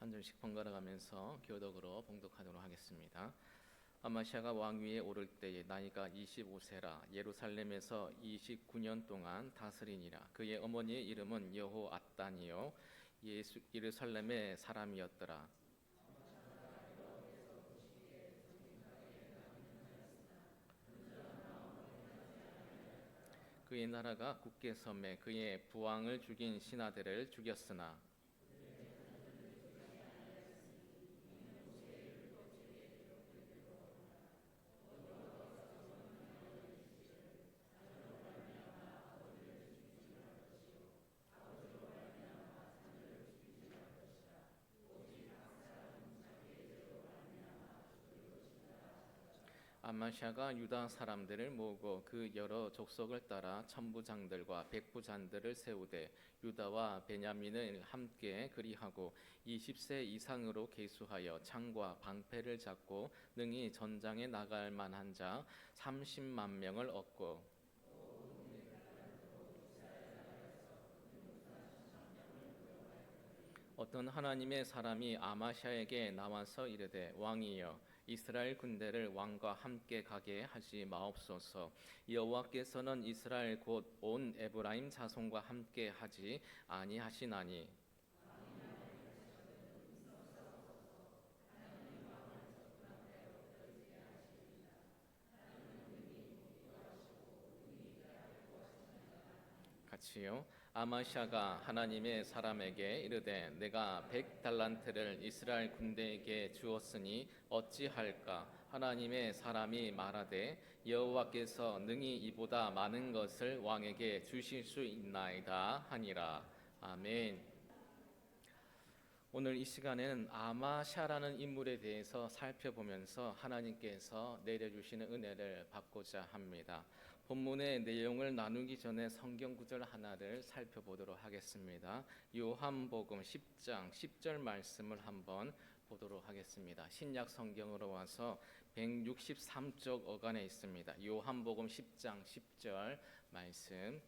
한 절씩 번갈아가면서 교독으로 봉독하도록 하겠습니다. 아마시아가 왕위에 오를 때에 나이가 25세라 예루살렘에서 29년 동안 다스리니라. 그의 어머니의 이름은 여호앗단이요 예루살렘의 사람이었더라. 그의 나라가 굳게 섬에 그의 부왕을 죽인 신하들을 죽였으나 아마시아가 유다 사람들을 모으고 그 여러 족속을 따라 천부장들과 백부장들을 세우되 유다와 베냐민을 함께 그리하고 20세 이상으로 계수하여 창과 방패를 잡고 능히 전장에 나갈 만한 자 30만 명을 얻고 어떤 하나님의 사람이 아마시아에게 나와서 이르되 왕이여 이스라엘 군대를 왕과 함께 가게 하지 마옵소서. 여호와께서는 이스라엘 곧 온 에브라임 자손과 함께 하지 아니하시나니 같이요. 아마시아가 하나님의 사람에게 이르되 내가 100달란트를 이스라엘 군대에게 주었으니 어찌할까? 하나님의 사람이 말하되 여호와께서 능히 이보다 많은 것을 왕에게 주실 수 있나이다 하니라. 아멘. 오늘 이 시간에는 아마샤라는 인물에 대해서 살펴보면서 하나님께서 내려주시는 은혜를 받고자 합니다. 본문의 내용을 나누기 전에 성경 구절 하나를 살펴보도록 하겠습니다. 요한복음 10장 10절 말씀을 한번 보도록 하겠습니다. 신약 성경으로 와서 163쪽 어간에 있습니다. 요한복음 10장 10절 말씀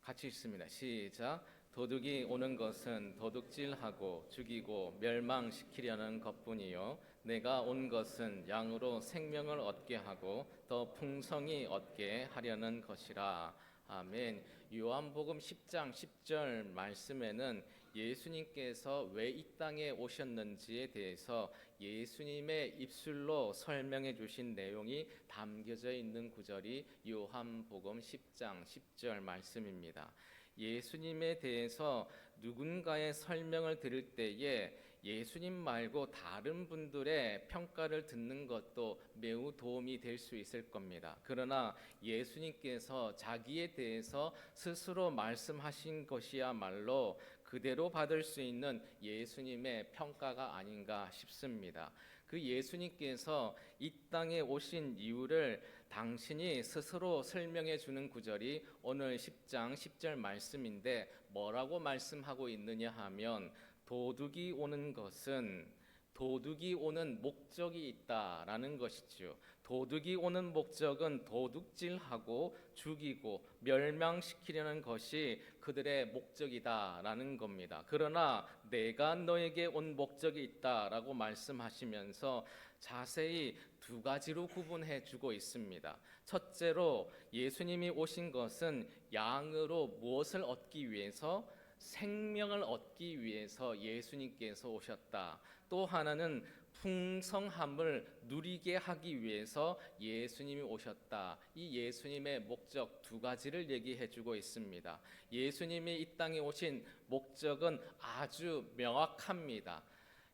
같이 읽습니다. 시작. 도둑이 오는 것은 도둑질하고 죽이고 멸망시키려는 것뿐이요 내가 온 것은 양으로 생명을 얻게 하고 더 풍성히 얻게 하려는 것이라. 아멘. 요한복음 10장 10절 말씀에는 예수님께서 왜 이 땅에 오셨는지에 대해서 예수님의 입술로 설명해 주신 내용이 담겨져 있는 구절이 요한복음 10장 10절 말씀입니다. 예수님에 대해서 누군가의 설명을 들을 때에 예수님 말고 다른 분들의 평가를 듣는 것도 매우 도움이 될 수 있을 겁니다. 그러나 예수님께서 자기에 대해서 스스로 말씀하신 것이야말로 그대로 받을 수 있는 예수님의 평가가 아닌가 싶습니다. 그 예수님께서 이 땅에 오신 이유를 당신이 스스로 설명해 주는 구절이 오늘 10장 10절 말씀인데 뭐라고 말씀하고 있느냐 하면 도둑이 오는 목적이 있다라는 것이죠. 도둑이 오는 목적은 도둑질하고 죽이고 멸망시키려는 것이 그들의 목적이다라는 겁니다. 그러나 내가 너에게 온 목적이 있다라고 말씀하시면서 자세히 두 가지로 구분해 주고 있습니다. 첫째로 예수님이 오신 것은 양으로 무엇을 얻기 위해서? 생명을 얻기 위해서 예수님께서 오셨다. 또 하나는 풍성함을 누리게 하기 위해서 예수님이 오셨다. 이 예수님의 목적 두 가지를 얘기해 주고 있습니다. 예수님이 이 땅에 오신 목적은 아주 명확합니다.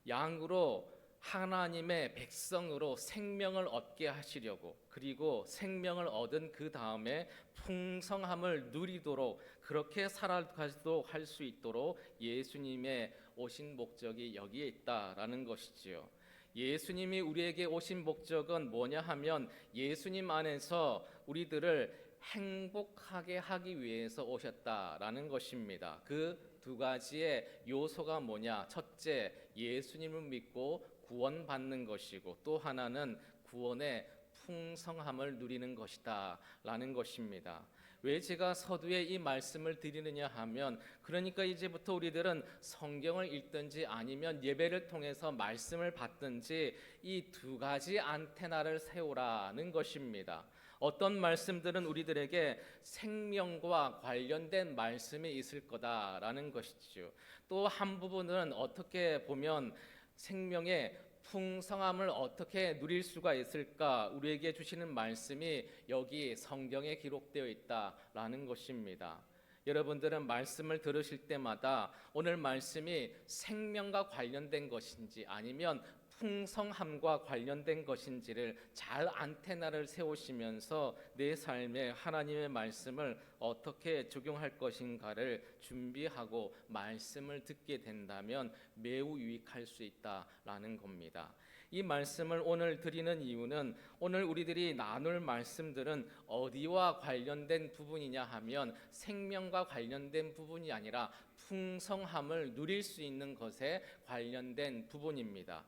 양으로 하나님의 백성으로 생명을 얻게 하시려고, 그리고 생명을 얻은 그 다음에 풍성함을 누리도록, 그렇게 살아가도록 할 수 있도록 예수님의 오신 목적이 여기에 있다라는 것이지요. 예수님이 우리에게 오신 목적은 뭐냐 하면 예수님 안에서 우리들을 행복하게 하기 위해서 오셨다라는 것입니다. 그 두 가지의 요소가 뭐냐? 첫째, 예수님을 믿고 구원받는 것이고, 또 하나는 구원의 풍성함을 누리는 것이다 라는 것입니다. 왜 제가 서두에 이 말씀을 드리느냐 하면, 그러니까 이제부터 우리들은 성경을 읽든지 아니면 예배를 통해서 말씀을 받든지 이 두 가지 안테나를 세우라는 것입니다. 어떤 말씀들은 우리들에게 생명과 관련된 말씀이 있을 거다라는 것이죠. 또 한 부분은 어떻게 보면 생명의 풍성함을 어떻게 누릴 수가 있을까, 우리에게 주시는 말씀이 여기 성경에 기록되어 있다라는 것입니다. 여러분들은 말씀을 들으실 때마다 오늘 말씀이 생명과 관련된 것인지 아니면 풍성함과 관련된 것인지를 잘 안테나를 세우시면서 내 삶에 하나님의 말씀을 어떻게 적용할 것인가를 준비하고 말씀을 듣게 된다면 매우 유익할 수 있다라는 겁니다. 이 말씀을 오늘 드리는 이유는, 오늘 우리들이 나눌 말씀들은 어디와 관련된 부분이냐 하면 생명과 관련된 부분이 아니라 풍성함을 누릴 수 있는 것에 관련된 부분입니다.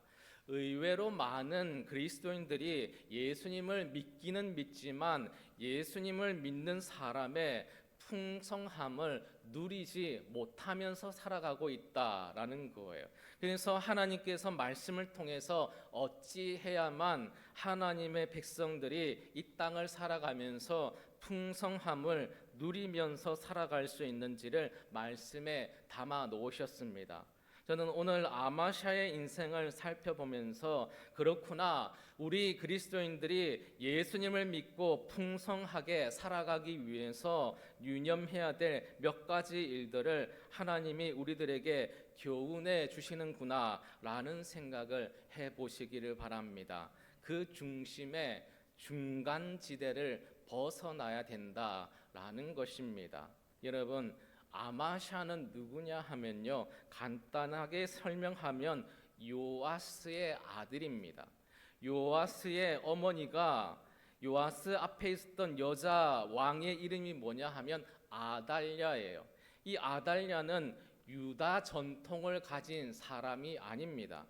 의외로 많은 그리스도인들이 예수님을 믿기는 믿지만 예수님을 믿는 사람의 풍성함을 누리지 못하면서 살아가고 있다라는 거예요. 그래서 하나님께서 말씀을 통해서 어찌해야만 하나님의 백성들이 이 땅을 살아가면서 풍성함을 누리면서 살아갈 수 있는지를 말씀에 담아 놓으셨습니다. 저는 오늘 아마샤의 인생을 살펴보면서 그렇구나, 우리 그리스도인들이 예수님을 믿고 풍성하게 살아가기 위해서 유념해야 될 몇 가지 일들을 하나님이 우리들에게 교훈해 주시는구나 라는 생각을 해보시기를 바랍니다. 그 중심에 중간지대를 벗어나야 된다라는 것입니다. 여러분, 아마샤는 누구냐 하면요, 간단하게 설명하면 요아스의 아들입니다. 요아스의 어머니가, 요아스 앞에 있었던 여자 왕의 이름이 뭐냐 하면 아달랴예요. 이 아달랴는 유다 전통을 가진 사람이 아닙니다.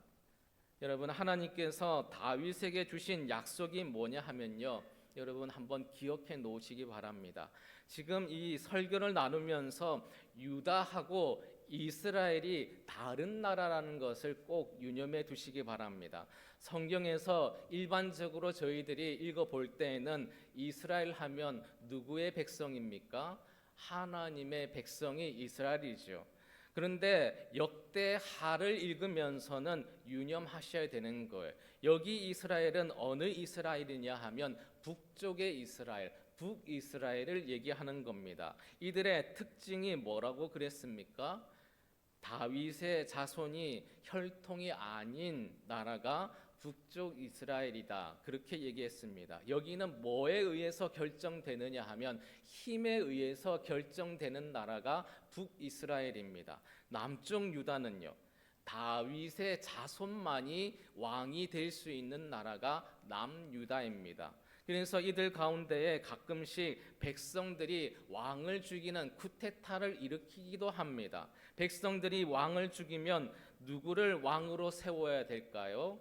여러분, 하나님께서 다윗에게 주신 약속이 뭐냐 하면요, 여러분 한번 기억해 놓으시기 바랍니다. 지금 이 설교를 나누면서 유다하고 이스라엘이 다른 나라라는 것을 꼭 유념해 두시기 바랍니다. 성경에서 일반적으로 저희들이 읽어볼 때에는 이스라엘 하면 누구의 백성입니까? 하나님의 백성이 이스라엘이죠. 그런데 역대하를 읽으면서는 유념하셔야 되는 거예요. 여기 이스라엘은 어느 이스라엘이냐 하면 북쪽의 이스라엘, 북이스라엘을 얘기하는 겁니다. 이들의 특징이 뭐라고 그랬습니까? 다윗의 자손이 혈통이 아닌 나라가 북쪽 이스라엘이다, 그렇게 얘기했습니다. 여기는 뭐에 의해서 결정되느냐 하면 힘에 의해서 결정되는 나라가 북이스라엘입니다. 남쪽 유다는요, 다윗의 자손만이 왕이 될 수 있는 나라가 남유다입니다. 그래서 이들 가운데에 가끔씩 백성들이 왕을 죽이는 쿠데타를 일으키기도 합니다. 백성들이 왕을 죽이면 누구를 왕으로 세워야 될까요?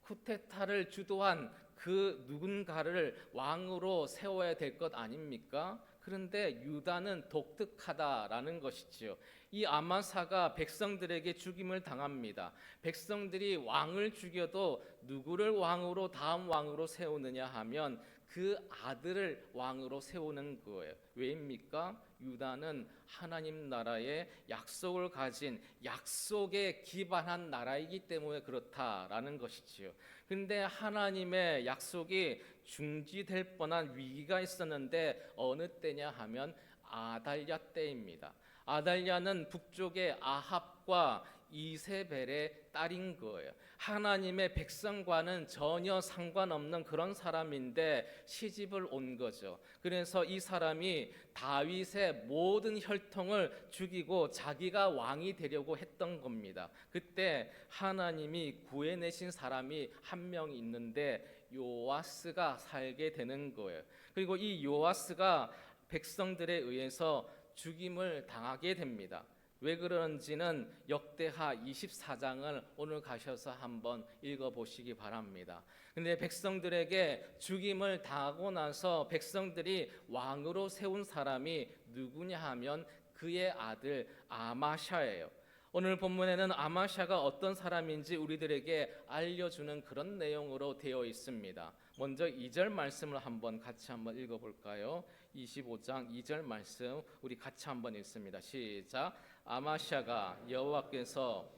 쿠데타를 주도한 그 누군가를 왕으로 세워야 될 것 아닙니까? 그런데 유다는 독특하다라는 것이지요. 이 아마사가 백성들에게 죽임을 당합니다. 백성들이 왕을 죽여도 누구를 왕으로, 다음 왕으로 세우느냐 하면 그 아들을 왕으로 세우는 거예요. 왜입니까? 유다는 하나님 나라의 약속을 가진, 약속에 기반한 나라이기 때문에 그렇다라는 것이지요. 근데 하나님의 약속이 중지될 뻔한 위기가 있었는데 어느 때냐 하면 아달랴 때입니다. 아달랴는 북쪽의 아합과 이세벨의 딸인 거예요. 하나님의 백성과는 전혀 상관없는 그런 사람인데 시집을 온 거죠. 그래서 이 사람이 다윗의 모든 혈통을 죽이고 자기가 왕이 되려고 했던 겁니다. 그때 하나님이 구해내신 사람이 한 명 있는데 요아스가 살게 되는 거예요. 그리고 이 요아스가 백성들에 의해서 죽임을 당하게 됩니다. 왜 그런지는 역대하 24장을 오늘 가셔서 한번 읽어보시기 바랍니다. 근데 백성들에게 죽임을 당하고 나서 백성들이 왕으로 세운 사람이 누구냐 하면 그의 아들 아마샤예요. 오늘 본문에는 아마샤가 어떤 사람인지 우리들에게 알려주는 그런 내용으로 되어 있습니다. 먼저 2절 말씀을 같이 한번 읽어볼까요? 25장 2절 말씀 우리 같이 한번 읽습니다. 시작. 아마샤가 여호와께서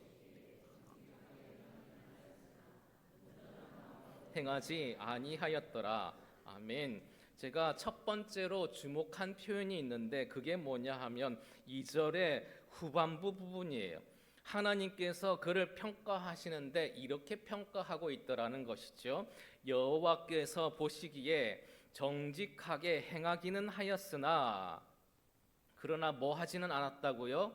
행하지 아니하였더라. 아멘. 제가 첫 번째로 주목한 표현이 있는데 그게 뭐냐 하면 2절의 후반부 부분이에요. 하나님께서 그를 평가하시는데 이렇게 평가하고 있더라는 것이죠. 여호와께서 보시기에 정직하게 행하기는 하였으나 그러나 뭐 하지는 않았다고요?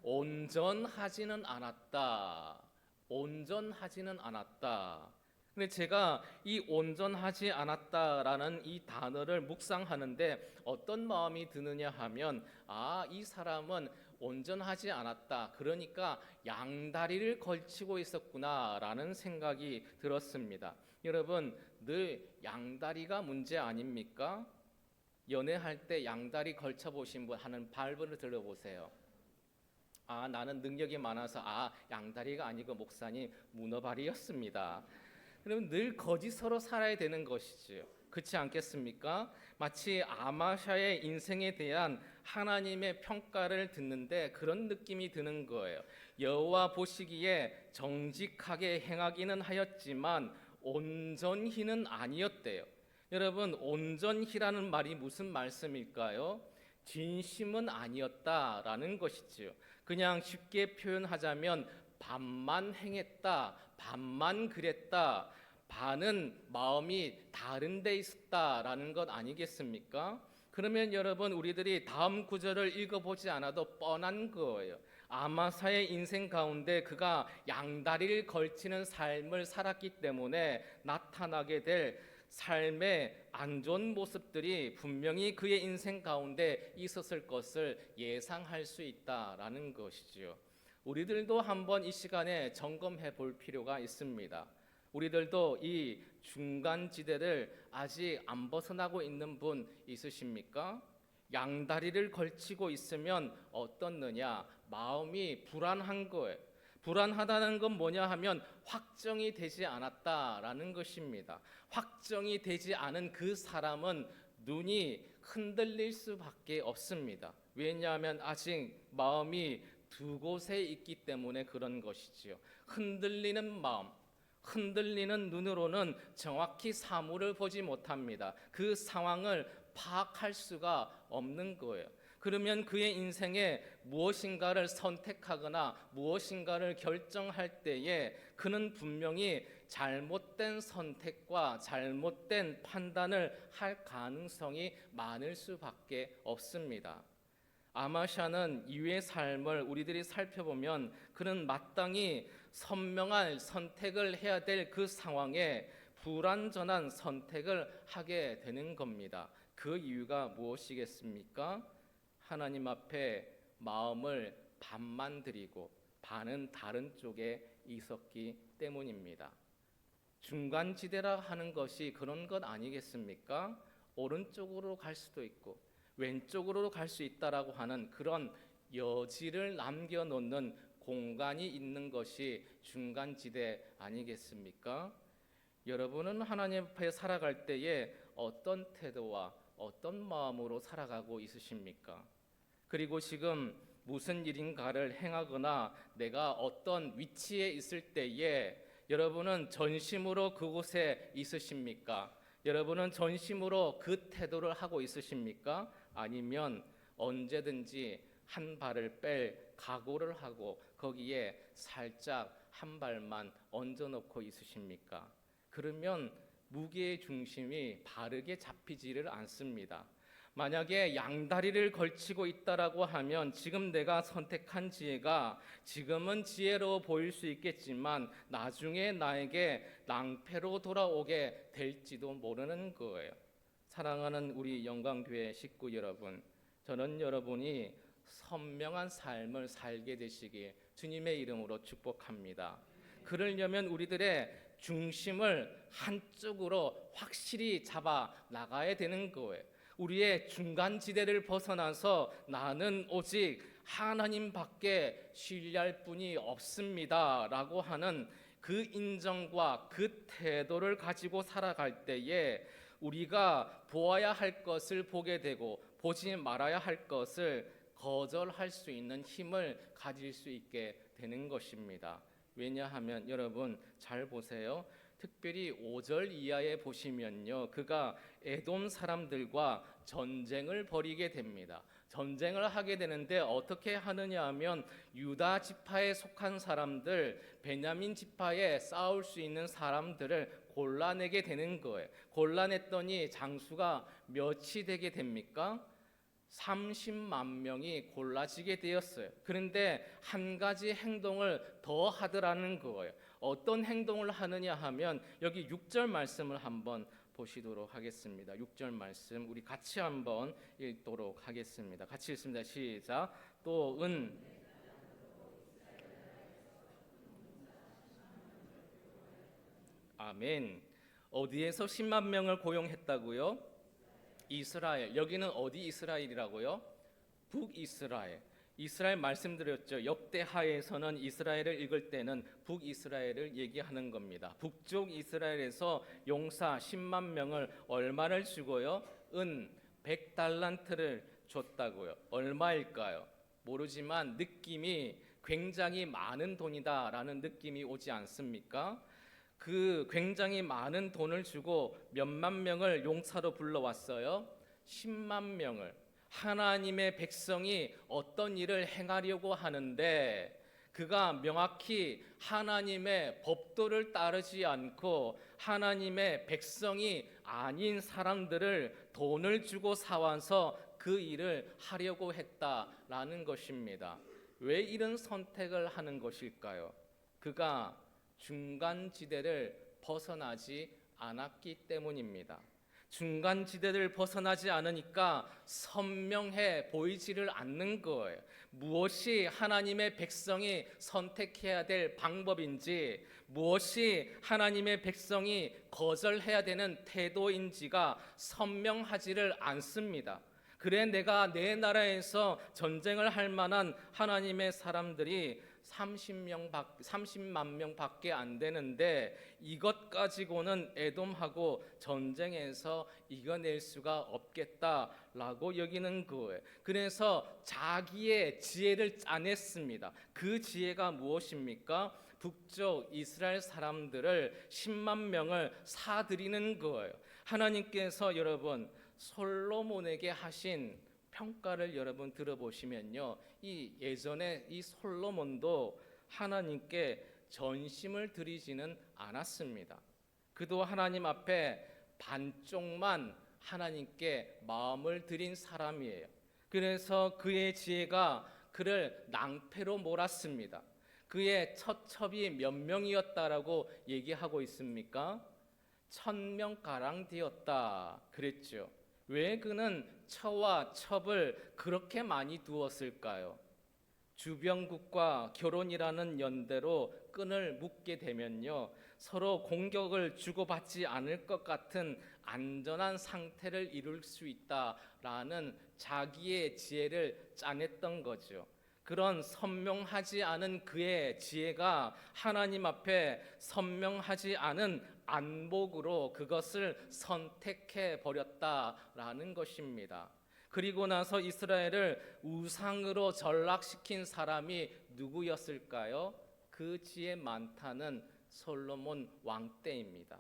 온전하지는 않았다. 온전하지는 않았다. 근데 제가 이 온전하지 않았다라는 이 단어를 묵상하는데 어떤 마음이 드느냐 하면 이 사람은 온전하지 않았다. 그러니까 양다리를 걸치고 있었구나라는 생각이 들었습니다. 여러분, 늘 양다리가 문제 아닙니까? 연애할 때 양다리 걸쳐 보신 분 하는 발언을 들어보세요. 나는 능력이 많아서 양다리가 아니고 목사님 문어발이었습니다. 그러면 늘 거짓으로 살아야 되는 것이지요. 그렇지 않겠습니까? 마치 아마샤의 인생에 대한 하나님의 평가를 듣는데 그런 느낌이 드는 거예요. 여호와 보시기에 정직하게 행하기는 하였지만 온전히는 아니었대요. 여러분, 온전히라는 말이 무슨 말씀일까요? 진심은 아니었다라는 것이지요. 그냥 쉽게 표현하자면 반만 행했다, 반만 그랬다, 반은 마음이 다른 데 있었다라는 것 아니겠습니까? 그러면 여러분, 우리들이 다음 구절을 읽어보지 않아도 뻔한 거예요. 아마사의 인생 가운데 그가 양다리를 걸치는 삶을 살았기 때문에 나타나게 될 삶의 안 좋은 모습들이 분명히 그의 인생 가운데 있었을 것을 예상할 수 있다라는 것이지요. 우리들도 한번 이 시간에 점검해 볼 필요가 있습니다. 우리들도 이 중간지대를 아직 안 벗어나고 있는 분 있으십니까? 양다리를 걸치고 있으면 어떻느냐? 마음이 불안한 거예요. 불안하다는 건 뭐냐 하면 확정이 되지 않았다라는 것입니다. 확정이 되지 않은 그 사람은 눈이 흔들릴 수밖에 없습니다. 왜냐하면 아직 마음이 두 곳에 있기 때문에 그런 것이지요. 흔들리는 마음, 흔들리는 눈으로는 정확히 사물을 보지 못합니다. 그 상황을 파악할 수가 없는 거예요. 그러면 그의 인생에 무엇인가를 선택하거나 무엇인가를 결정할 때에 그는 분명히 잘못된 선택과 잘못된 판단을 할 가능성이 많을 수밖에 없습니다. 아마샤는 이후의 삶을 우리들이 살펴보면 그는 마땅히 선명한 선택을 해야 될 그 상황에 불완전한 선택을 하게 되는 겁니다. 그 이유가 무엇이겠습니까? 하나님 앞에 마음을 반만 드리고 반은 다른 쪽에 있었기 때문입니다. 중간지대라 하는 것이 그런 것 아니겠습니까? 오른쪽으로 갈 수도 있고 왼쪽으로 갈 수 있다라고 하는 그런 여지를 남겨놓는 공간이 있는 것이 중간지대 아니겠습니까? 여러분은 하나님 앞에 살아갈 때에 어떤 태도와 어떤 마음으로 살아가고 있으십니까? 그리고 지금 무슨 일인가를 행하거나 내가 어떤 위치에 있을 때에 여러분은 전심으로 그곳에 있으십니까? 여러분은 전심으로 그 태도를 하고 있으십니까? 아니면 언제든지 한 발을 뺄 각오를 하고 거기에 살짝 한 발만 얹어놓고 있으십니까? 그러면 무게의 중심이 바르게 잡히지를 않습니다. 만약에 양다리를 걸치고 있다라고 하면 지금 내가 선택한 지혜가 지금은 지혜로 보일 수 있겠지만 나중에 나에게 낭패로 돌아오게 될지도 모르는 거예요. 사랑하는 우리 영광교회 식구 여러분, 저는 여러분이 선명한 삶을 살게 되시길 주님의 이름으로 축복합니다. 그러려면 우리들의 중심을 한쪽으로 확실히 잡아 나가야 되는 거예요. 우리의 중간지대를 벗어나서 나는 오직 하나님밖에 신뢰할 분이 없습니다 라고 하는 그 인정과 그 태도를 가지고 살아갈 때에 우리가 보아야 할 것을 보게 되고 보지 말아야 할 것을 거절할 수 있는 힘을 가질 수 있게 되는 것입니다. 왜냐하면 여러분 잘 보세요. 특별히 5절 이하에 보시면요, 그가 에돔 사람들과 전쟁을 벌이게 됩니다. 전쟁을 하게 되는데 어떻게 하느냐 하면 유다 지파에 속한 사람들, 베냐민 지파에 싸울 수 있는 사람들을 골라내게 되는 거예요. 골라냈더니 장수가 몇이 되게 됩니까? 30만 명이 골라지게 되었어요. 그런데 한 가지 행동을 더 하더라는 거예요. 어떤 행동을 하느냐 하면 여기 6절 말씀을 한번 보시도록 하겠습니다. 6절 말씀 우리 같이 한번 읽도록 하겠습니다. 같이 읽습니다. 시작. 또 은 아멘. 어디에서 10만 명을 고용했다고요? 이스라엘. 여기는 어디 이스라엘이라고요? 북이스라엘. 이스라엘 말씀드렸죠. 역대하에서는 이스라엘을 읽을 때는 북이스라엘을 얘기하는 겁니다. 북쪽 이스라엘에서 용사 10만 명을 얼마를 주고요? 은 100달란트를 줬다고요. 얼마일까요? 모르지만 느낌이 굉장히 많은 돈이다라는 느낌이 오지 않습니까? 그 굉장히 많은 돈을 주고 몇만 명을 용사로 불러왔어요. 10만 명을. 하나님의 백성이 어떤 일을 행하려고 하는데 그가 명확히 하나님의 법도를 따르지 않고 하나님의 백성이 아닌 사람들을 돈을 주고 사와서 그 일을 하려고 했다라는 것입니다. 왜 이런 선택을 하는 것일까요? 그가 중간지대를 벗어나지 않았기 때문입니다. 중간지대를 벗어나지 않으니까 선명해 보이지를 않는 거예요. 무엇이 하나님의 백성이 선택해야 될 방법인지, 무엇이 하나님의 백성이 거절해야 되는 태도인지가 선명하지를 않습니다. 그래 내가 내 나라에서 전쟁을 할 만한 하나님의 사람들이 30만 명밖에 안 되는데 이것 가지고는 에돔하고 전쟁에서 이겨낼 수가 없겠다라고 여기는 거예요. 그래서 자기의 지혜를 짜냈습니다. 그 지혜가 무엇입니까? 북쪽 이스라엘 사람들을 10만 명을 사들이는 거예요. 하나님께서 여러분 솔로몬에게 하신 평가를 여러분 들어보시면요, 이 예전에 이 솔로몬도 하나님께 전심을 드리지는 않았습니다. 그도 하나님 앞에 반쪽만 하나님께 마음을 드린 사람이에요. 그래서 그의 지혜가 그를 낭패로 몰았습니다. 그의 처첩이 몇 명이었다라고 얘기하고 있습니까? 1000명가량 되었다 그랬죠. 왜 그는 처와 첩을 그렇게 많이 두었을까요? 주변국과 결혼이라는 연대로 끈을 묶게 되면요, 서로 공격을 주고받지 않을 것 같은 안전한 상태를 이룰 수 있다라는 자기의 지혜를 짜냈던 거죠. 그런 선명하지 않은 그의 지혜가 하나님 앞에 선명하지 않은 안목으로 그것을 선택해 버렸다라는 것입니다. 그리고 나서 이스라엘을 우상으로 전락시킨 사람이 누구였을까요? 그 지혜 많다는 솔로몬 왕 때입니다.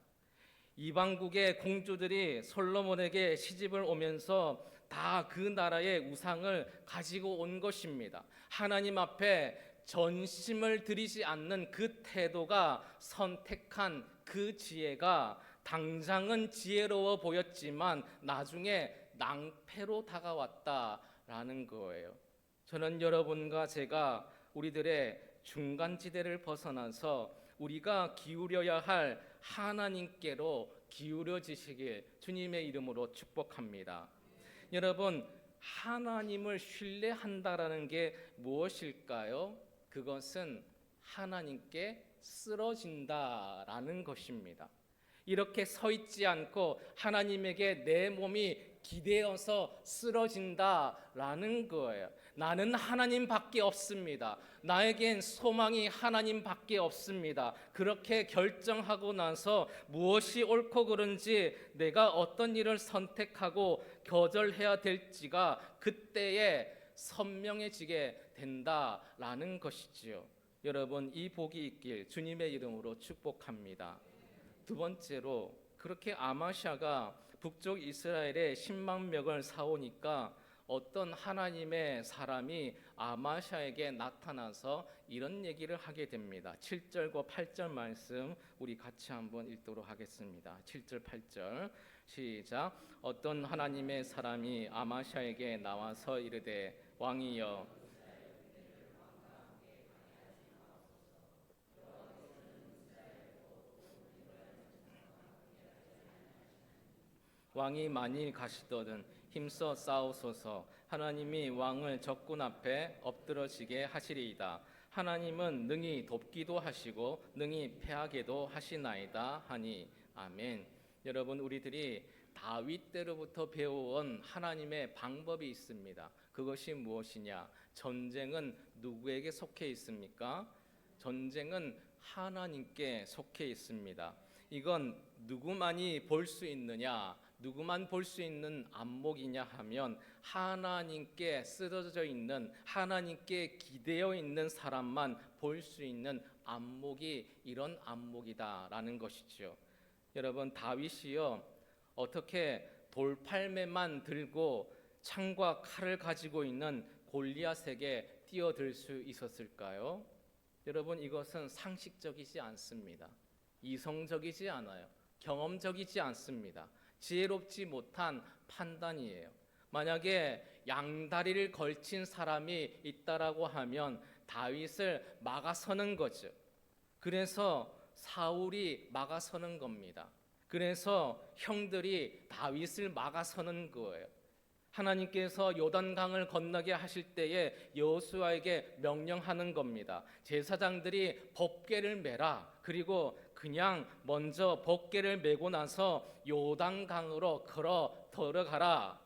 이방국의 공주들이 솔로몬에게 시집을 오면서 다 그 나라의 우상을 가지고 온 것입니다. 하나님 앞에 전심을 들이지 않는 그 태도가 선택한 그 지혜가 당장은 지혜로워 보였지만 나중에 낭패로 다가왔다라는 거예요. 저는 여러분과 제가 우리들의 중간지대를 벗어나서 우리가 기울여야 할 하나님께로 기울여지시길 주님의 이름으로 축복합니다. 여러분, 하나님을 신뢰한다라는 게 무엇일까요? 그것은 하나님께 쓰러진다라는 것입니다. 이렇게 서 있지 않고 하나님에게 내 몸이 기대어서 쓰러진다라는 거예요. 나는 하나님밖에 없습니다. 나에겐 소망이 하나님밖에 없습니다. 그렇게 결정하고 나서 무엇이 옳고 그른지, 내가 어떤 일을 선택하고 거절해야 될지가 그때에 선명해지게 된다라는 것이지요. 여러분, 이 복이 있길 주님의 이름으로 축복합니다. 두 번째로, 그렇게 아마샤가 북쪽 이스라엘에 10만 명을 사오니까 어떤 하나님의 사람이 아마샤에게 나타나서 이런 얘기를 하게 됩니다. 7절과 8절 말씀 우리 같이 한번 읽도록 하겠습니다. 7절 8절 시작. 어떤 하나님의 사람이 아마샤에게 나와서 이르되 왕이여, 왕이 만일 가시거든 힘써 싸우소서. 하나님이 왕을 적군 앞에 엎드러지게 하시리이다. 하나님은 능히 돕기도 하시고 능히 패하게도 하시나이다 하니. 아멘. 여러분, 우리들이 다윗 때로부터 배워온 하나님의 방법이 있습니다. 그것이 무엇이냐? 전쟁은 누구에게 속해 있습니까? 전쟁은 하나님께 속해 있습니다. 이건 누구만이 볼 수 있느냐? 누구만 볼 수 있는 안목이냐 하면 하나님께 쓰러져 있는, 하나님께 기대어 있는 사람만 볼 수 있는 안목이 이런 안목이다라는 것이죠. 여러분, 다윗이요, 어떻게 돌팔매만 들고 창과 칼을 가지고 있는 골리앗에게 뛰어들 수 있었을까요? 여러분, 이것은 상식적이지 않습니다. 이성적이지 않아요. 경험적이지 않습니다. 지혜롭지 못한 판단이에요. 만약에 양다리를 걸친 사람이 있다라고 하면 다윗을 막아서는 거죠. 그래서 사울이 막아서는 겁니다. 그래서 형들이 다윗을 막아서는 거예요. 하나님께서 요단강을 건너게 하실 때에 여호수아에게 명령하는 겁니다. 제사장들이 법궤를 메라. 그리고 그냥 먼저 법궤를 메고 나서 요단강으로 걸어 들어가라.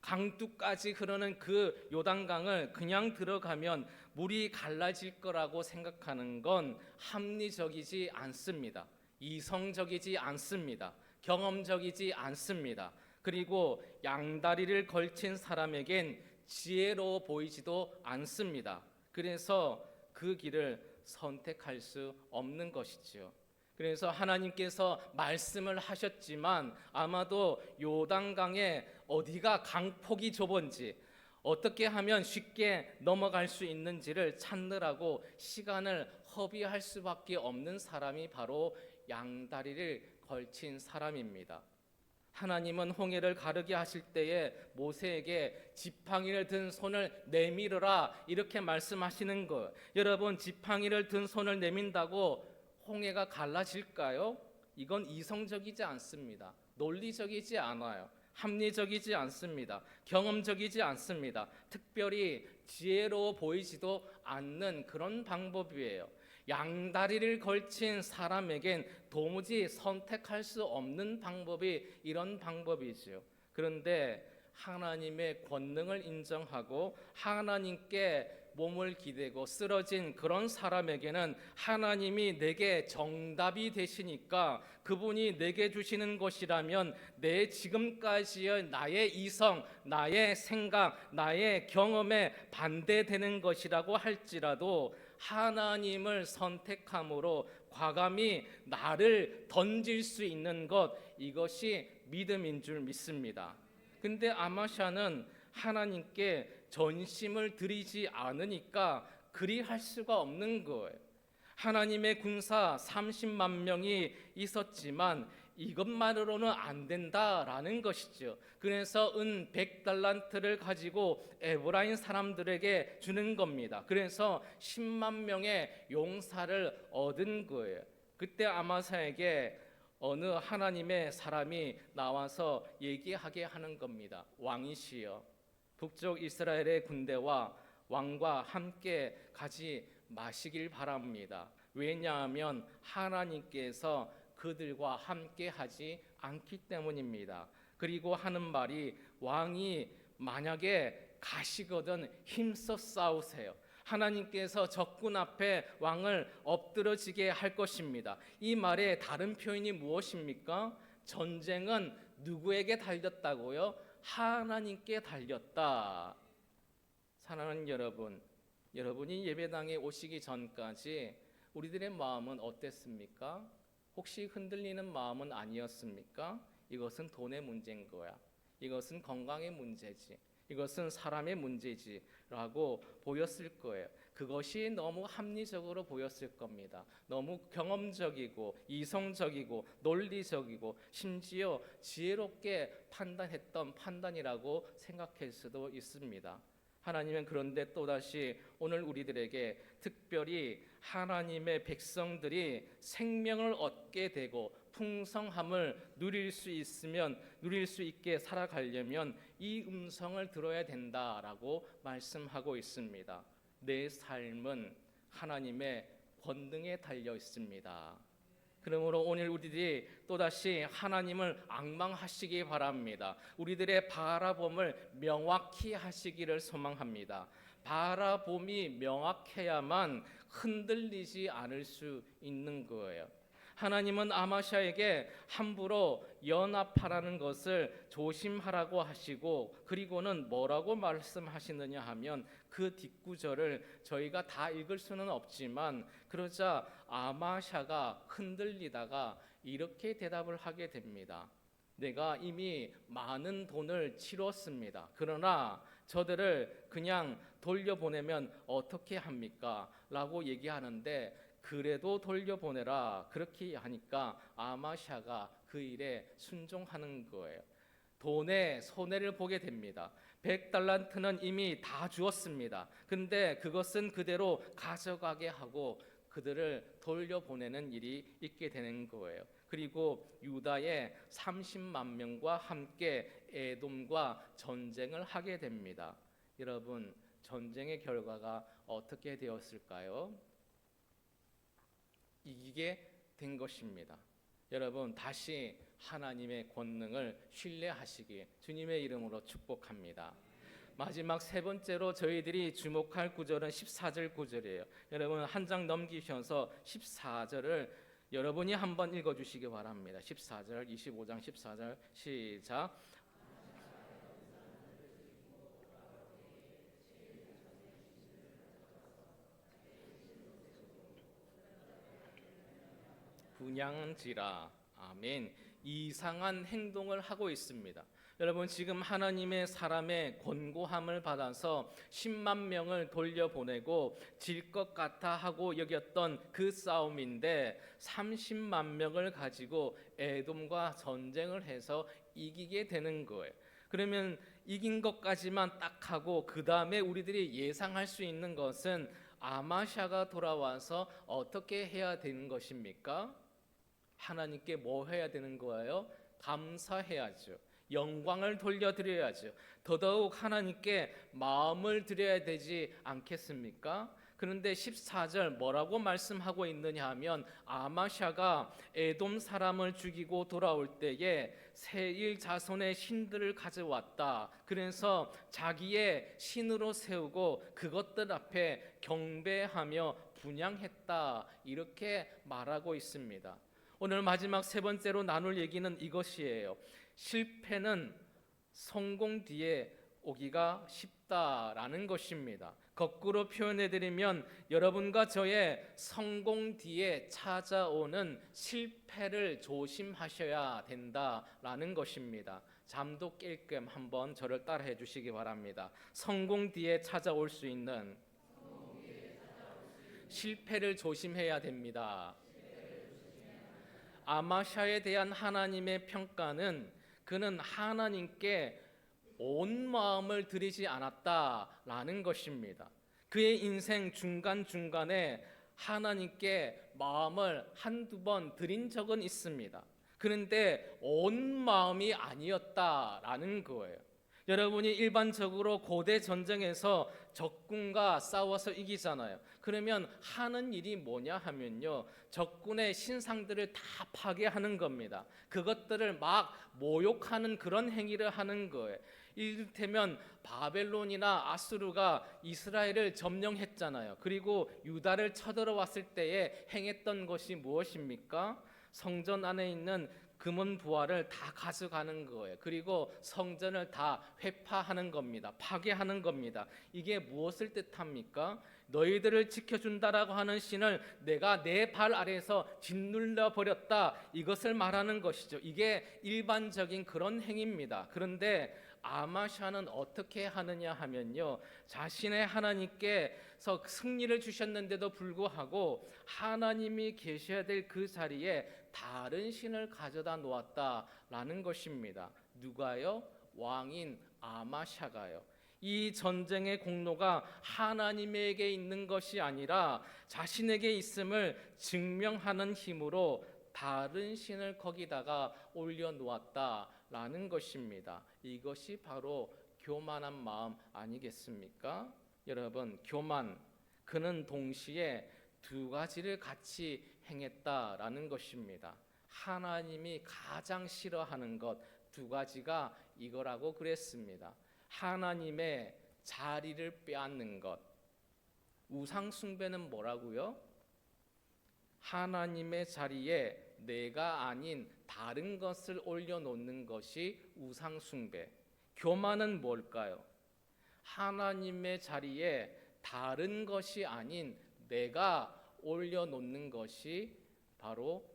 강둑까지 흐르는 그 요단강을 그냥 들어가면 물이 갈라질 거라고 생각하는 건 합리적이지 않습니다. 이성적이지 않습니다. 경험적이지 않습니다. 그리고 양다리를 걸친 사람에겐 지혜로워 보이지도 않습니다. 그래서 그 길을 선택할 수 없는 것이지요. 그래서 하나님께서 말씀을 하셨지만 아마도 요단강에 어디가 강폭이 좁은지, 어떻게 하면 쉽게 넘어갈 수 있는지를 찾느라고 시간을 허비할 수밖에 없는 사람이 바로 양다리를 걸친 사람입니다. 하나님은 홍해를 가르게 하실 때에 모세에게 지팡이를 든 손을 내밀어라 이렇게 말씀하시는 것. 여러분, 지팡이를 든 손을 내민다고 홍해가 갈라질까요? 이건 이성적이지 않습니다. 논리적이지 않아요. 합리적이지 않습니다. 경험적이지 않습니다. 특별히 지혜로워 보이지도 않는 그런 방법이에요. 양다리를 걸친 사람에겐 도무지 선택할 수 없는 방법이 이런 방법이지요. 그런데 하나님의 권능을 인정하고 하나님께 몸을 기대고 쓰러진 그런 사람에게는 하나님이 내게 정답이 되시니까 그분이 내게 주시는 것이라면 내 지금까지의 나의 이성, 나의 생각, 나의 경험에 반대되는 것이라고 할지라도 하나님을 선택함으로 과감히 나를 던질 수 있는 것, 이것이 믿음인 줄 믿습니다. 근데 아마샤는 하나님께 전심을 드리지 않으니까 그리할 수가 없는 거예요. 하나님의 군사 30만 명이 있었지만 이것만으로는 안 된다라는 것이죠. 그래서 은 100달란트를 가지고 에브라임 사람들에게 주는 겁니다. 그래서 10만 명의 용사를 얻은 거예요. 그때 아마사에게 어느 하나님의 사람이 나와서 얘기하게 하는 겁니다. 왕이시여, 북쪽 이스라엘의 군대와 왕과 함께 가지 마시길 바랍니다. 왜냐하면 하나님께서 그들과 함께 하지 않기 때문입니다. 그리고 하는 말이 왕이 만약에 가시거든 힘써 싸우세요. 하나님께서 적군 앞에 왕을 엎드러지게 할 것입니다. 이 말의 다른 표현이 무엇입니까? 전쟁은 누구에게 달렸다고요? 하나님께 달렸다. 사랑하는 여러분, 여러분이 예배당에 오시기 전까지 우리들의 마음은 어땠습니까? 혹시 흔들리는 마음은 아니었습니까? 이것은 돈의 문제인 거야. 이것은 건강의 문제지. 이것은 사람의 문제지 라고 보였을 거예요. 그것이 너무 합리적으로 보였을 겁니다. 너무 경험적이고 이성적이고 논리적이고 심지어 지혜롭게 판단했던 판단이라고 생각할 수도 있습니다. 하나님은 그런데 또다시 오늘 우리들에게 특별히 하나님의 백성들이 생명을 얻게 되고 풍성함을 누릴 수 있게 살아가려면 이 음성을 들어야 된다라고 말씀하고 있습니다. 내 삶은 하나님의 권능에 달려 있습니다. 그러므로 오늘 우리들이 또다시 하나님을 앙망하시기 바랍니다. 우리들의 바라봄을 명확히 하시기를 소망합니다. 바라봄이 명확해야만 흔들리지 않을 수 있는 거예요. 하나님은 아마샤에게 함부로 연합하라는 것을 조심하라고 하시고, 그리고는 뭐라고 말씀하시느냐 하면 그 뒷구절을 저희가 다 읽을 수는 없지만, 그러자 아마샤가 흔들리다가 이렇게 대답을 하게 됩니다. 내가 이미 많은 돈을 치렀습니다. 그러나 저들을 그냥 돌려보내면 어떻게 합니까? 라고 얘기하는데, 그래도 돌려보내라 그렇게 하니까 아마샤가 그 일에 순종하는 거예요. 돈에 손해를 보게 됩니다. 100달란트는 이미 다 주었습니다. 근데 그것은 그대로 가져가게 하고 그들을 돌려보내는 일이 있게 되는 거예요. 그리고 유다의 30만 명과 함께 에돔과 전쟁을 하게 됩니다. 여러분, 전쟁의 결과가 어떻게 되었을까요? 이기게 된 것입니다. 여러분, 다시 하나님의 권능을 신뢰하시기 주님의 이름으로 축복합니다. 마지막 세 번째로 저희들이 주목할 구절은 14절 구절이에요. 여러분, 한 장 넘기셔서 14절을 여러분이 한번 읽어주시기 바랍니다. 14절, 25장 14절 시작. 분양지라. 아멘. 이상한 행동을 하고 있습니다. 여러분, 지금 하나님의 사람의 권고함을 받아서 10만 명을 돌려보내고 질 것 같아 하고 여겼던 그 싸움인데 30만 명을 가지고 에돔과 전쟁을 해서 이기게 되는 거예요. 그러면 이긴 것까지만 딱 하고 그 다음에 우리들이 예상할 수 있는 것은 아마샤가 돌아와서 어떻게 해야 되는 것입니까? 하나님께 뭐 해야 되는 거예요? 감사해야죠. 영광을 돌려드려야죠. 더더욱 하나님께 마음을 드려야 되지 않겠습니까? 그런데 14절 뭐라고 말씀하고 있느냐 하면 아마샤가 에돔 사람을 죽이고 돌아올 때에 세일 자손의 신들을 가져왔다. 그래서 자기의 신으로 세우고 그것들 앞에 경배하며 분향했다. 이렇게 말하고 있습니다. 오늘 마지막 세 번째로 나눌 얘기는 이것이에요. 실패는 성공 뒤에 오기가 쉽다라는 것입니다. 거꾸로 표현해드리면 여러분과 저의 성공 뒤에 찾아오는 실패를 조심하셔야 된다라는 것입니다. 잠도 깰 겸 한번 저를 따라해 주시기 바랍니다. 성공 뒤에 찾아올 수 있는 실패를 조심해야 됩니다. 아마샤에 대한 하나님의 평가는 그는 하나님께 온 마음을 들이지 않았다라는 것입니다. 그의 인생 중간중간에 하나님께 마음을 한두 번 드린 적은 있습니다. 그런데 온 마음이 아니었다라는 거예요. 여러분이 일반적으로 고대 전쟁에서 적군과 싸워서 이기잖아요. 그러면 하는 일이 뭐냐 하면요, 적군의 신상들을 다 파괴하는 겁니다. 그것들을 막 모욕하는 그런 행위를 하는 거예요. 이를테면 바벨론이나 아수르가 이스라엘을 점령했잖아요. 그리고 유다를 쳐들어왔을 때에 행했던 것이 무엇입니까? 성전 안에 있는 금은 부화를 다 가져가는 거예요. 그리고 성전을 다 회파하는 겁니다. 파괴하는 겁니다. 이게 무엇을 뜻합니까? 너희들을 지켜준다라고 하는 신을 내가 내 발 아래에서 짓눌러 버렸다, 이것을 말하는 것이죠. 이게 일반적인 그런 행위입니다. 그런데 아마샤는 어떻게 하느냐 하면요, 자신의 하나님께서 승리를 주셨는데도 불구하고 하나님이 계셔야 될 그 자리에 다른 신을 가져다 놓았다라는 것입니다. 누가요? 왕인 아마샤가요. 이 전쟁의 공로가 하나님에게 있는 것이 아니라 자신에게 있음을 증명하는 힘으로 다른 신을 거기다가 올려놓았다라는 것입니다. 이것이 바로 교만한 마음 아니겠습니까? 여러분, 교만, 그는 동시에 두 가지를 같이 행했다라는 것입니다. 하나님이 가장 싫어하는 것 두 가지가 이거라고 그랬습니다. 하나님의 자리를 빼앗는 것. 우상 숭배는 뭐라고요? 하나님의 자리에 내가 아닌 다른 것을 올려놓는 것이 우상 숭배. 교만은 뭘까요? 하나님의 자리에 다른 것이 아닌 내가 올려놓는 것이 바로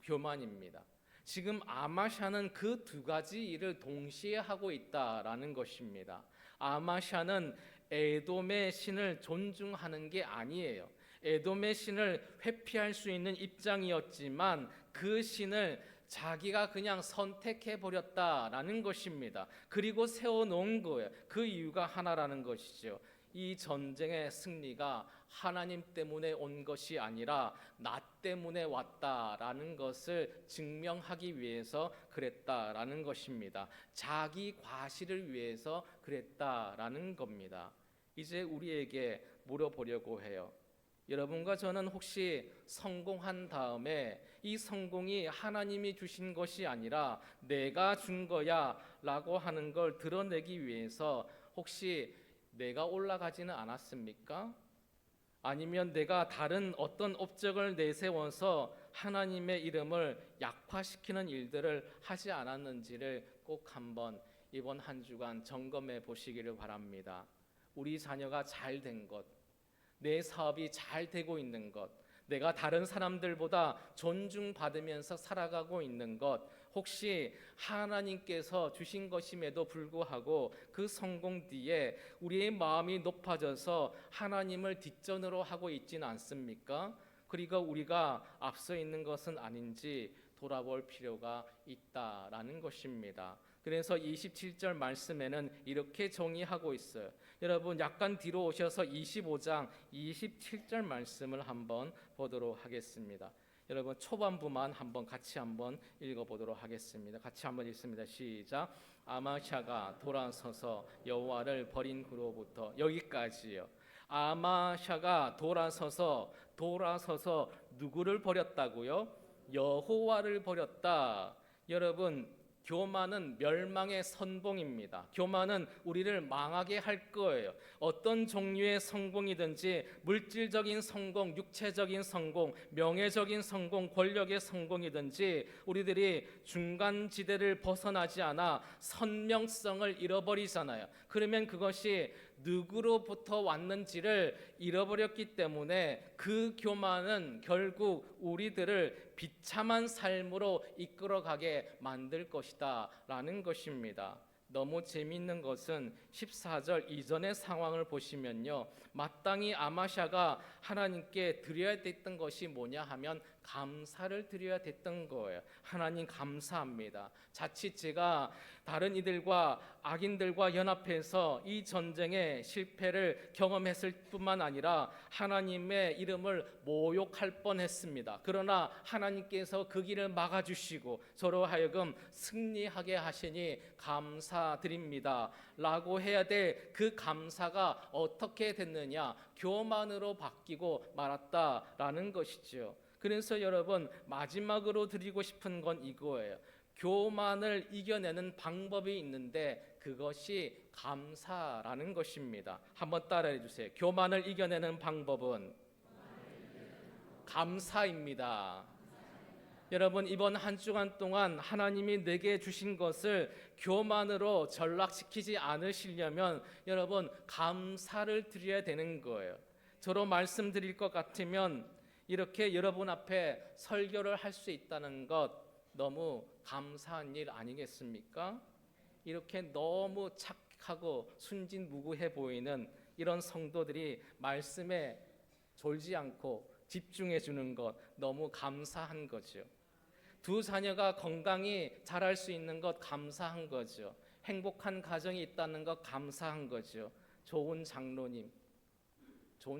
교만입니다. 지금 아마샤는 그 두 가지 일을 동시에 하고 있다라는 것입니다. 아마샤는 에돔의 신을 존중하는 게 아니에요. 에돔의 신을 회피할 수 있는 입장이었지만 그 신을 자기가 그냥 선택해 버렸다라는 것입니다. 그리고 세워놓은 거예요. 그 이유가 하나라는 것이죠. 이 전쟁의 승리가 하나님 때문에 온 것이 아니라 나 때문에 왔다라는 것을 증명하기 위해서 그랬다라는 것입니다. 자기 과시를 위해서 그랬다라는 겁니다. 이제 우리에게 물어보려고 해요. 여러분과 저는 혹시 성공한 다음에 이 성공이 하나님이 주신 것이 아니라 내가 준 거야 라고 하는 걸 드러내기 위해서 혹시 내가 올라가지는 않았습니까? 아니면 내가 다른 어떤 업적을 내세워서 하나님의 이름을 약화시키는 일들을 하지 않았는지를 꼭 한번 이번 한 주간 점검해 보시기를 바랍니다. 우리 자녀가 잘 된 것, 내 사업이 잘 되고 있는 것, 내가 다른 사람들보다 존중받으면서 살아가고 있는 것, 혹시 하나님께서 주신 것임에도 불구하고 그 성공 뒤에 우리의 마음이 높아져서 하나님을 뒷전으로 하고 있지는 않습니까? 그리고 우리가 앞서 있는 것은 아닌지 돌아볼 필요가 있다라는 것입니다. 그래서 27절 말씀에는 이렇게 정의하고 있어요. 여러분 약간 뒤로 오셔서 25장 27절 말씀을 한번 보도록 하겠습니다. 여러분 초반부만 같이 한번 읽어보도록 하겠습니다. 같이 한번 읽습니다. 시작. 아마샤가 돌아서서 여호와를 버린 후로부터, 여기까지요. 아마샤가 돌아서서 누구를 버렸다고요? 여호와를 버렸다. 여러분, 교만은 멸망의 선봉입니다. 교만은 우리를 망하게 할 거예요. 어떤 종류의 성공이든지 물질적인 성공, 육체적인 성공, 명예적인 성공, 권력의 성공이든지 우리들이 중간지대를 벗어나지 않아 선명성을 잃어버리잖아요. 그러면 그것이 누구로부터 왔는지를 잃어버렸기 때문에 그 교만은 결국 우리들을 비참한 삶으로 이끌어가게 만들 것이다 라는 것입니다. 너무 재미있는 것은 14절 이전의 상황을 보시면요, 마땅히 아마샤가 하나님께 드려야 됐던 것이 뭐냐 하면 감사를 드려야 됐던 거예요. 하나님 감사합니다. 자칫 제가 다른 이들과 악인들과 연합해서 이 전쟁의 실패를 경험했을 뿐만 아니라 하나님의 이름을 모욕할 뻔했습니다. 그러나 하나님께서 그 길을 막아주시고 저로 하여금 승리하게 하시니 감사드립니다 라고 해야 될 그 감사가 어떻게 됐느냐? 교만으로 바뀌고 말았다라는 것이죠. 그래서 여러분, 마지막으로 드리고 싶은 건 이거예요. 교만을 이겨내는 방법이 있는데 그것이 감사라는 것입니다. 한번 따라해 주세요. 교만을 이겨내는 방법은 감사입니다. 여러분, 이번 한 주간 동안 하나님이 내게 주신 것을 교만으로 전락시키지 않으시려면 여러분, 감사를 드려야 되는 거예요. 저로 말씀드릴 것 같으면 이렇게 여러분 앞에 설교를 할 수 있다는 것 너무 감사한 일 아니겠습니까? 이렇게 너무 착하고 순진무구해 보이는 이런 성도들이 말씀에 졸지 않고 집중해 주는 것 너무 감사한 거죠. 두 자녀가 건강히 자랄 수 있는 것 감사한 거죠. 행복한 가정이 있다는 것 감사한 거죠. 좋은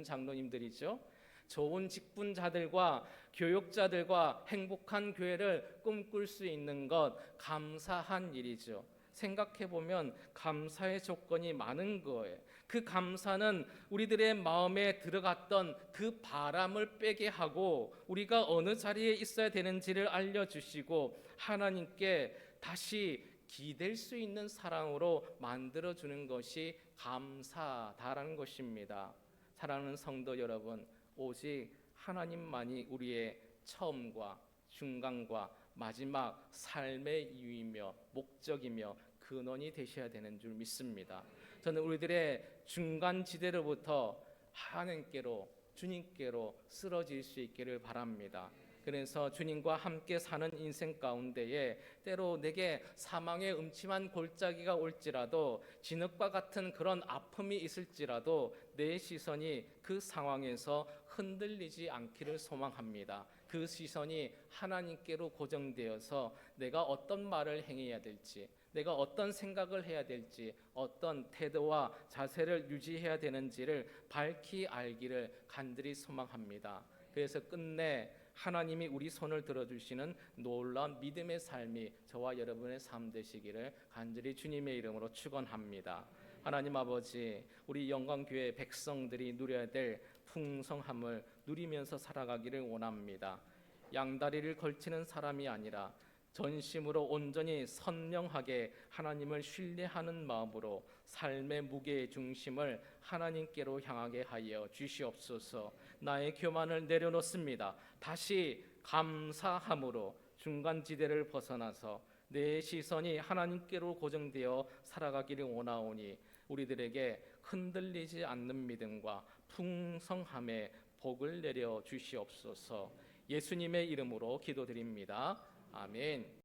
장로님들이죠. 좋은 직분자들과 교육자들과 행복한 교회를 꿈꿀 수 있는 것 감사한 일이죠. 생각해 보면 감사의 조건이 많은 거예요. 그 감사는 우리들의 마음에 들어갔던 그 바람을 빼게 하고 우리가 어느 자리에 있어야 되는지를 알려주시고 하나님께 다시 기댈 수 있는 사랑으로 만들어주는 것이 감사다라는 것입니다. 사랑하는 성도 여러분, 오직 하나님만이 우리의 처음과 중간과 마지막 삶의 이유이며 목적이며 근원이 되셔야 되는 줄 믿습니다. 저는 우리들의 중간 지대로부터 하나님께로 주님께로 쓰러질 수 있기를 바랍니다. 그래서 주님과 함께 사는 인생 가운데에 때로 내게 사망의 음침한 골짜기가 올지라도 진흙과 같은 그런 아픔이 있을지라도 내 시선이 그 상황에서 흔들리지 않기를 소망합니다. 그 시선이 하나님께로 고정되어서 내가 어떤 말을 행해야 될지, 내가 어떤 생각을 해야 될지, 어떤 태도와 자세를 유지해야 되는지를 밝히 알기를 간절히 소망합니다. 그래서 끝내 하나님이 우리 손을 들어주시는 놀라운 믿음의 삶이 저와 여러분의 삶 되시기를 간절히 주님의 이름으로 축원합니다. 하나님 아버지, 우리 영광교회 백성들이 누려야 될 풍성함을 누리면서 살아가기를 원합니다. 양다리를 걸치는 사람이 아니라 전심으로 온전히 선명하게 하나님을 신뢰하는 마음으로 삶의 무게의 중심을 하나님께로 향하게 하여 주시옵소서. 나의 교만을 내려놓습니다. 다시 감사함으로 중간지대를 벗어나서 내 시선이 하나님께로 고정되어 살아가기를 원하오니 우리들에게 흔들리지 않는 믿음과 풍성함의 복을 내려 주시옵소서. 예수님의 이름으로 기도드립니다. 아멘.